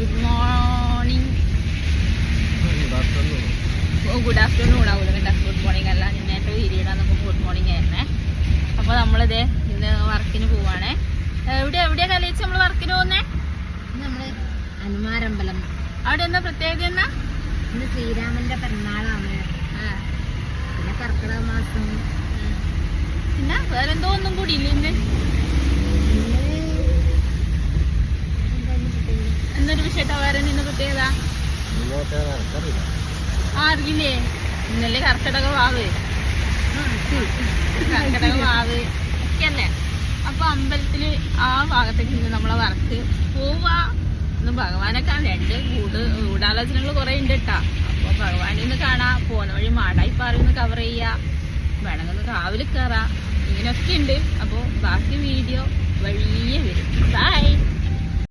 Good morning, good afternoon ആവൂല കേട്ടോ, good morning അല്ല. നേരത്തെ വീഡിയോയിടാൻ നമുക്ക് ഗുഡ് മോർണിംഗ് ആയിരുന്നേ. അപ്പോൾ നമ്മളിതേ ഇന്ന് വർക്കിന് പോവാണേ. എവിടെയാ കലയിച്ച് നമ്മൾ വർക്കിന് പോകുന്നേ? നമ്മള് ഹനുമാരമ്പലം. അവിടെ എന്താ പ്രത്യേകത? എന്നാ ഇന്ന് ശ്രീരാമന്റെ പിറന്നാളാണ്, പിന്നെ കർക്കിടക മാസം, പിന്നെ വേറെന്തോ ഒന്നും കൂടി ഇല്ല ഇന്ന്. എന്നൊരു വിഷയട്ടാ വേറെ ഇന്ന് പ്രത്യേകത അറിയില്ലേ? ഇന്നല്ലേ കർക്കിടക വാവ് ഒക്കെ അല്ലേ. അപ്പൊ അമ്പലത്തില് ആ ഭാഗത്തേക്ക് ഇന്ന് നമ്മളെ വർക്ക് പോവാ. ഇന്ന് ഭഗവാനെ കാണാൻ ഗൂഢാലോചനകൾ കുറെ ഉണ്ട് കേട്ടാ. അപ്പൊ ഭഗവാനെ ഒന്ന് കാണാ, പോണ വഴി മാടായിപ്പാറ ഒന്ന് കവർ ചെയ്യാ, വേണമെങ്കിൽ കാവിൽ കയറാം, ഇങ്ങനെയൊക്കെ ഉണ്ട്. അപ്പൊ ബാക്കി വീഡിയോ വഴിയേ വരും. ബൈ.